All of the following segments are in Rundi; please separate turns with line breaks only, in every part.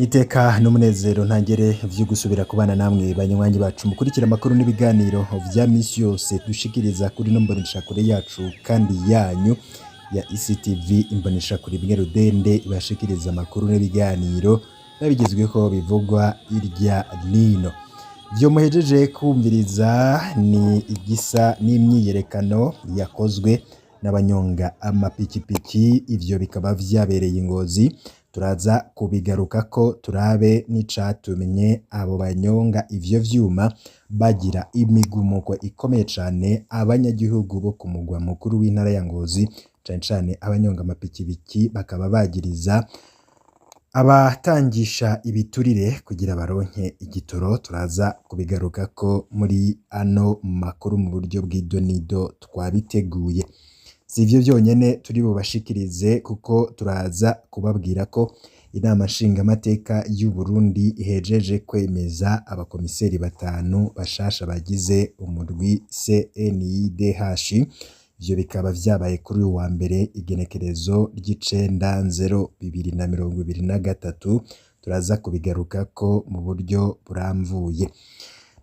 Iteka n'umunezero ntangere vyo gusubira kubana namwe banywanyi bacu mukurikira amakuru n'ibiganiro vya misi yose dushikiriza kuri no mboneshakure yacu kandi yanyu ya ICTV imboneshakure imwe rudende ibashikiriza amakuru n'ibiganiro nabigezweho bivugwa irya nino. Vyo muhejeje kumviriza ni igisa n'imyiyerekano yakozwe n'abanyonga amapikipiki, ivyo bikaba vyabereye i Ngozi. Turaza kubigarukako turabe n'icatumye abo banyonga ivyo vyuma bagira imigumuko ikomeye cane abanyagihugu bo ku mugwa mukuru w'intara ya Ngozi, cane cane abanyonga amapikipiki bakaba bagiriza abatangisha ibiturire kugira baronke igitoro. Turaza kubigarukako muri ano makuru mu buryo bw'idonido twabiteguye. Si ivyo vyonyene turi bubashikirize kuko turaza kubabwira ko inama nshingamateka y'u Burundi ihejeje kwemeza abakomiseri 5 bashasha bagize umurwi CNIDH. Ivyo bikaba vyabaye kuri uyu wa mbere igenekerezo ry'9/0/2023. Turaza kubigarukako mu buryo buramvuye.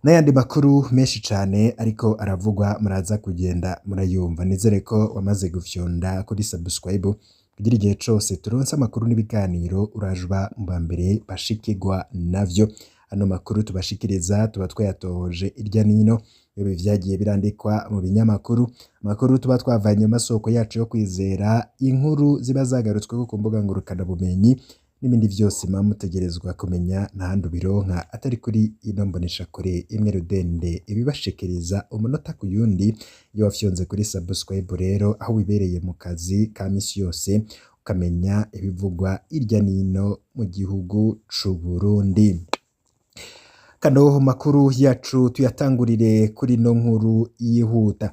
N'ayandi makuru menshi cane ariko aravugwa muraza kugenda murayumva. Nizere ko wamaze gufyonda kuri subscribe kugira igihe cose turonse amakuru n'ibiganiro urajwa mu bambere bashikirwa navyo. Ano makuru tubashikiriza tuba twayatohoje irya nino, yobe vyagiye birandikwa mu binyamakuru, amakuru tuba twavanye mu masoko yacu yo kwizera, inkuru ziba zagarutsweho ku mbuga ngurukana bumenyi n'ibindi vyose mutegerezwa kumenya ntahandi ubironka atari kuri ino mboneshakure imwe rudende ibibashikiriza umunota ku yundi. Iyo wafyonze kuri subscribe rero aho wibereye mu kazi ka misi yose ukamenya ibivugwa irya nino mu gihugu c'u Burundi. Kano makuru yacu tuyatangurire kuri no nkuru yihuta.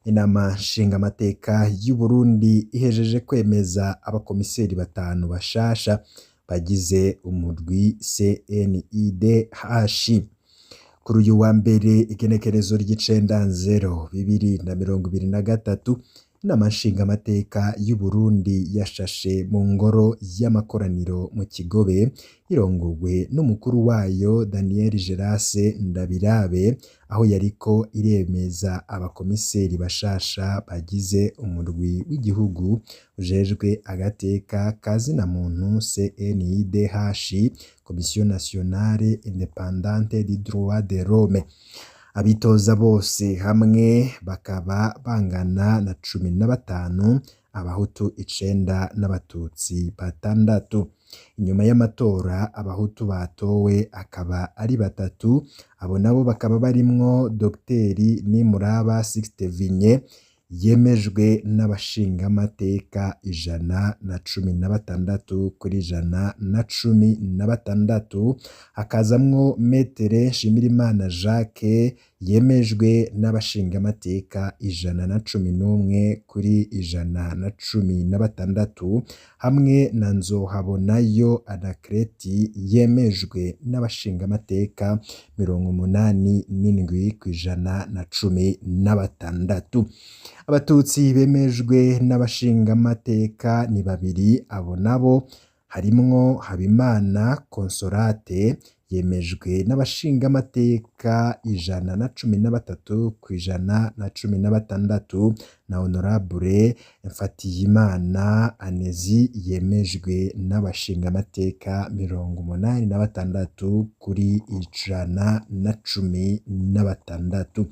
Inama nshingamateka y'u Burundi ihejeje kwemeza abakomiseri 5 bashasha bagize umurwi CNIDH. Kuri uyu wa mbere igenekerezo ry'9/0/2023 inama nshingamateka y'u Burundi yashashe mu ngoro y'amakoraniro mu Kigobe irongowe n'umukuru wayo Daniel Gerase Ndabirabe, aho yariko iremeza abakomiseri bashasha bagize umurwi w'igihugu ujejwe agateka kazina muntu CNIDH, Commission Nationale Independante des Droits de l'Homme. Abitoza bose hamwe bakaba bangana na 15, abahutu 9 n'abatutsi 6. Inyuma y'amatora abahutu batowe akaba ari 3, abo nabo bakaba barimwo Dr Nimuraba Sixte Vigne yemejwe n'abashingamateka 116 kuri 116, hakazamwo Metere Nshimirimana Jacques yemejwe n'abashingamateka 111 kuri 116, hamwe na Nzohabonayo Anakreti yemejwe n'abashingamateka 87 ku 116. Abatutsi bemejwe n'abashingamateka ni 2, abo nabo harimwo Habimana Consolate yemejwe n'abashingamateka 113 ku 116, na Honorable Mfatiyimana Anezi yemejwe n'abashingamateka 86 kuri 116.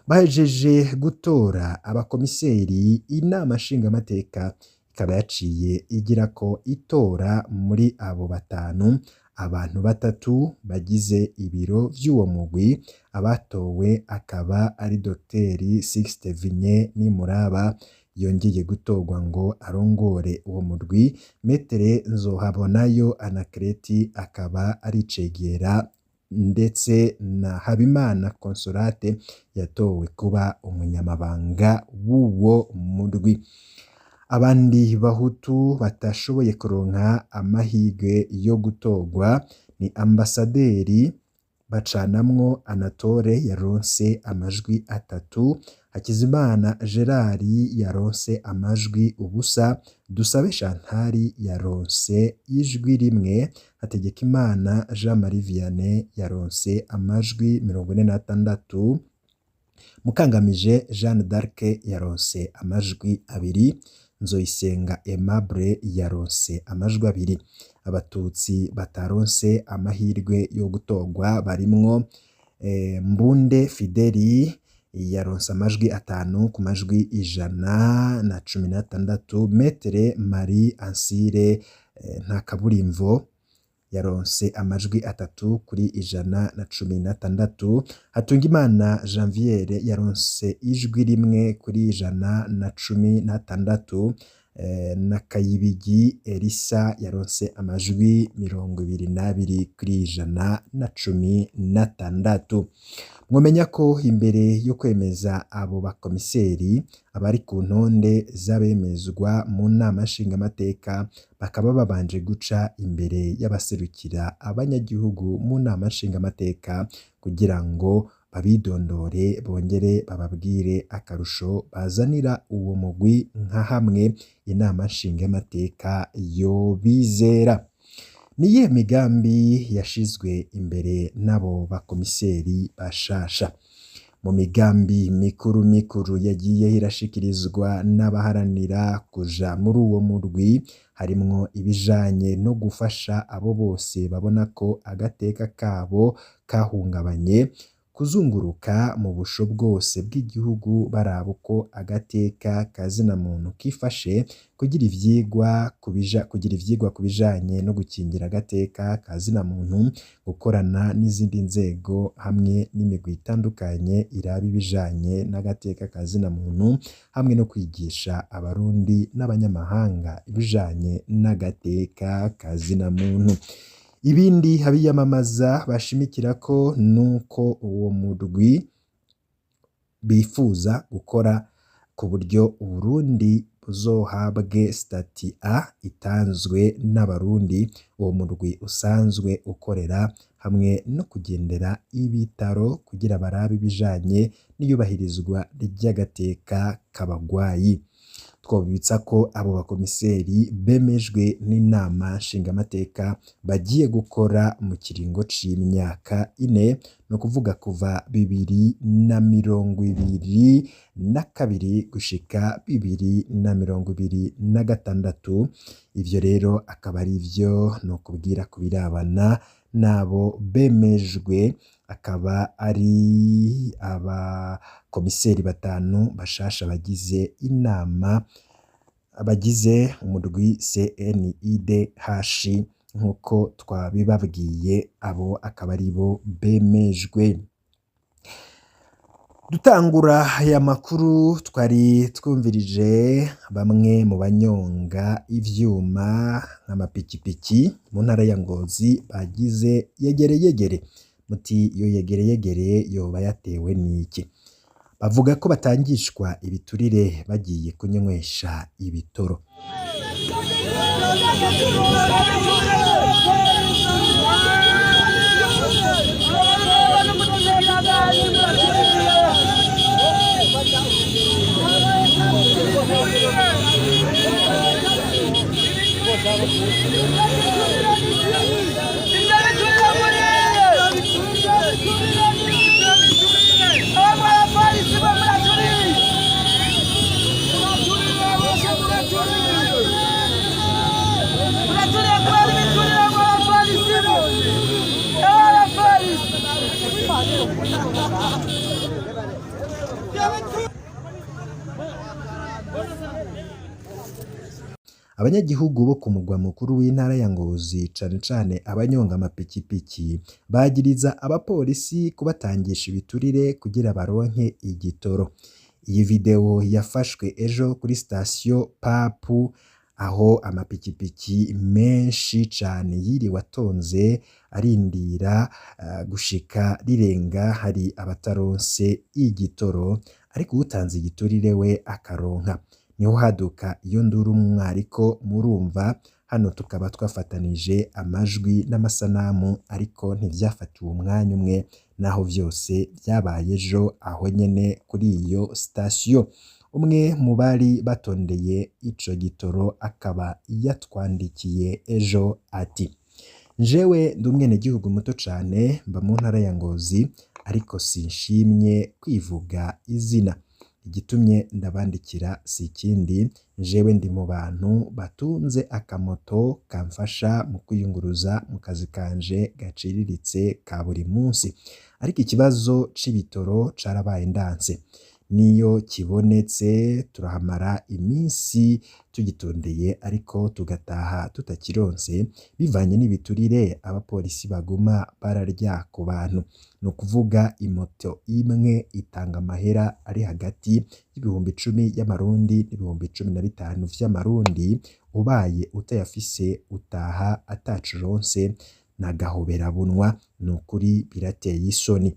Bahejeje gutora abakomiseri, inama nshingamateka ikaba yaciye igira ko itora muri abo 5 abantu 3 bagize ibiro vy'uwo mugwi. Abatowe akaba ari Dr Sixte Vigne Nimuraba yongeye gutorwa ngo arongore uwo murwi. Metere Nzohabonayo Anakreti akaba ari cegera, ndetse na Habimana Consolate yatowe kuba umunyamabanga w'uwo murwi. Abandi bahutu batashoboye kuronka amahirwe yo gutorwa ni Ambasaderi Bacanamwo Anatole yaronse amajwi 3, Hakizimana Gerard yaronse amajwi ubusa, Dusabe Chantal yaronse ijwi rimwe, Hategekimana Jean Marie Vianney yaronse amajwi 46, Mukangamije Jeanne d'Arc yaronse amajwi 2, Nzoyisenga Aimable yaronse amajwi 2. Abatutsi bataronse amahirwe yo gutorwa barimwo Mbunde Fideli yaronse amajwi 5 ku majwi 116. Metere Marie Ansire Ntakaburimvo yaronse amajwi 3 kuri 116. Hatungimana Janviere yaronse ijwi rimwe kuri 116. Na Kayibigi Elisa yaronse amajwi 22 kuri 116. Mwomenya ko imbere yo kwemeza abo bakomiseri abari ku ntonde z'abemezwa mu nama nshingamateka bakaba babanje guca imbere y'abaserukira abanyagihugu mu nama nshingamateka kugira ngo babidondore bongere bababwire akarusho bazanira uwo mugwi nka hamwe inama nshingamateka yo bizera. Niye migambi yashizwe imbere n'abo bakomiseri bashasha. Mu migambi mikuru yagiye irashikirizwa n'abaharanira kuja muri uwo murwi harimwo ibijanye no gufasha abo bose babona ko agateka kabo kahungabanye, kuzunguruka mu busho bwose bw'igihugu baraba uko agateka kazina muntu kifashe, kugira ivyigwa kubijanye no gukingira agateka kazina muntu, gukorana n'izindi nzego hamwe n'imigwi itandukanye iraba ibijanye n'agateka kazina muntu, hamwe no kwigisha abarundi n'abanyamahanga ibijanye n'agateka kazina muntu. Ibindi habiyamamaza bashimikira ko nuko uwo murwi bifuza gukora ku buryo Uburundi buzohabwe stati A itanzwe n'abarundi, uwo murwi usanzwe ukorera hamwe no kugendera ibitaro kugira barabe ibijanye n'iyubahirizwa ry'agateka k'abagwayi. Twobibutsa ko abo bakomiseri bemejwe n'inama nshingamateka bagiye gukora mu kiringo c'imyaka 4, no kuvuga kuva 2022 gushika 2026. Ivyo rero akaba ari ivyo no kubwira kubirabana nabo bemejwe, akaba ari abakomiseri 5 bashasha bagize inama, abagize umurwi CNIDH nkuko twabibabwiye, abo akaba ari bo bemejwe. Dutangura aya makuru twari twumvirije bamwe mu banyonga ivyuma nk'amapikipiki mu ntara ya Ngozi bagize yegere. Muti iyo yegere yoba yatewe n'iki? Bavuga ko batangishwa ibiturire bagiye kunywesha ibitoro. Abanyagihugu bo ku mugwa mukuru w'intara ya Ngozi cane abanyonga amapikipiki bagiriza abapolisi kubatangisha ibiturire kugira baronke igitoro. Iyi video yafashwe ejo kuri station Papu, aho amapikipiki menshi cane yiriwe atonze arindira gushika rirenga, hari abataronse igitoro ariko utanze igiturire we akaronka. Niho haduka iyo nduru mwariko murumva, hano tukaba twafatanije amajwi n'amasanamu ariko ntivyafatiwe umwanya umwe naho vyose vyabaye ejo aho nyene kuri iyo sitasiyo. Umwe mu bari batondeye ico gitoro akaba yatwandikiye ejo ati: "Jewe ndi umwenegihugu muto cane mba mu ntara ya Ngozi ariko sinshimye kwivuga izina. Igitumye ndabandikira si ikindi, jewe ndi mu bantu batunze akamoto kamfasha mu kwiyunguruza mu kazi kanje gaciriritse ka buri munsi. Ariko ikibazo c'ibitoro carabaye ndanse. Niyo kibonetse turahamara iminsi tugitondeye ariko tugataha tutakironse bivanye n'ibiturire abapolisi baguma bararya ku bantu. Ni ukuvuga imoto imwe itanga amahera ari hagati y'ibihumbi 10 y'amarundi n'ibihumbi 15 vy'amarundi, ubaye utayafise utaha ataco uronse n'agahoberabunwa. Ni ukuri birateye isoni.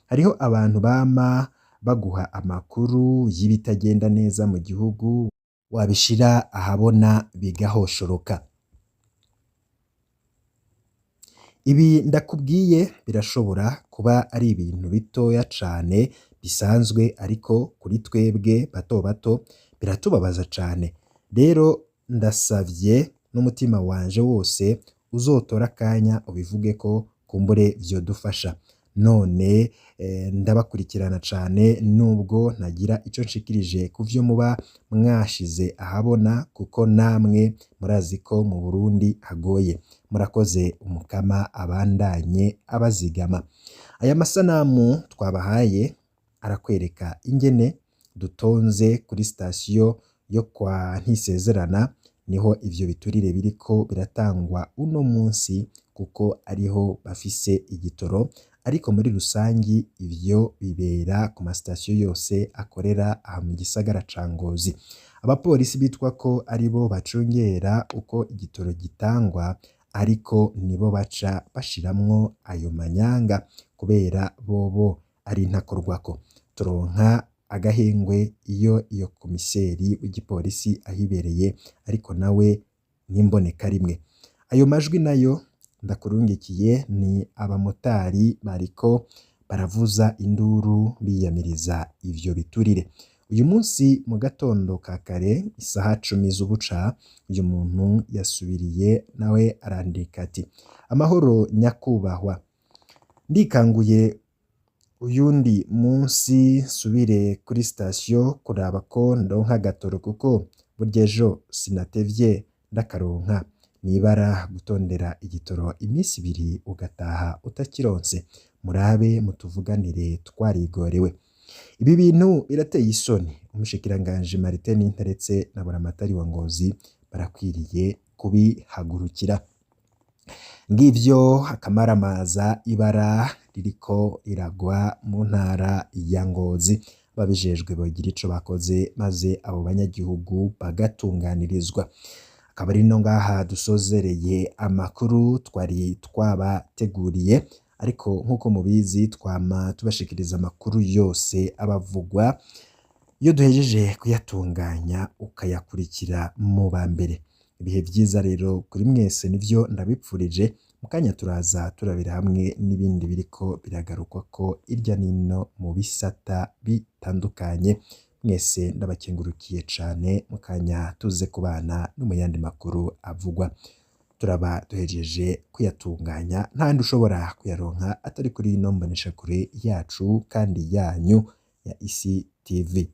Hariho abantu bama baguha amakuru y'ibitagenda neza mu gihugu, wabishira ahabona bigahoshoroka. Ibi ndakubwiye birashobora kuba ari ibintu bitoya cane bisanzwe, ariko kuri twebwe bato bato biratubabaza cane. Rero ndasavye n'umutima wanje wose uzotora akanya ubivuge ko kumbure vyodufasha. None ndabakurikirana cane nubwo ntagira ico nshikirije kuvyo muba mwashize ahabona, kuko namwe murazi ko mu Burundi hagoye. Murakoze, umukama abandanye abazigama. Aya masanamu twabahaye arakwereka ingene dutonze kuri sitasiyo yo kwa Ntisezerana, niho ivyo biturire biriko biratangwa uno munsi kuko ariho bafise igitoro, ariko muri rusangi ivyo bibera ku masitasiyo yose akorera aha mu gisagara ca Ngozi. Abapolisi bitwa ko aribo bacungera uko igitoro gitangwa, ariko nibo baca bashiramwo ayo manyanga kubera bobo ari ntakorwako. Turonka agahengwe iyo komiseri w'igipolisi ahibereye, ariko nawe nimboneka rimwe. Ayo majwi nayo ndakurungikiye ni abamotari bariko baravuza induru biyamiriza ivyo biturire. Uyu munsi mu gatondo ka kare isaha 10 z'ubuca, uyu muntu yasubiriye nawe arandika ati: "Amahoro nyakubahwa, ndikanguye uyundi munsi subire kuri sitasiyo kuraba ko ndonka agatoro, kuko burya ejo sinatevye ndakaronka. Nibara gutondera igitoro iminsi 2 ugataha utakironse. Murabe mutuvuganire twarigorewe." Ibi bintu birateye isoni. Umushikiranganje Martin Ninteretse na Buramatari wa Ngozi barakwiriye kubihagurukira. Ngivyo akamaramaza ibara ririko iragwa mu ntara ya Ngozi. Babijejwe bogira ico bakoze maze abo banyagihugu bagatunganirizwa. Akaba ari no ngaha dusozereye amakuru twari twabateguriye, ariko nkuko mubizi twama tubashikiriza amakuru yose abavugwa. Iyo duhejeje kuyatunganya ukayakurikira mu bambere. Ibihe vyiza rero kuri mwese nivyo ndabipfurije. Mukanya turaza turabira hamwe n'ibindi biriko biragarukwa ko irya nino mu bisata bitandukanye. Mwese ndabakengurukiye cane. Mukanya tuze kubana no mu yandi makuru avugwa. Turaba duhejeje kuyatunganya, ntandi ushobora kuyaronka atari kuri ino mboneshakure yacu kandi yanyu ya Isi TV.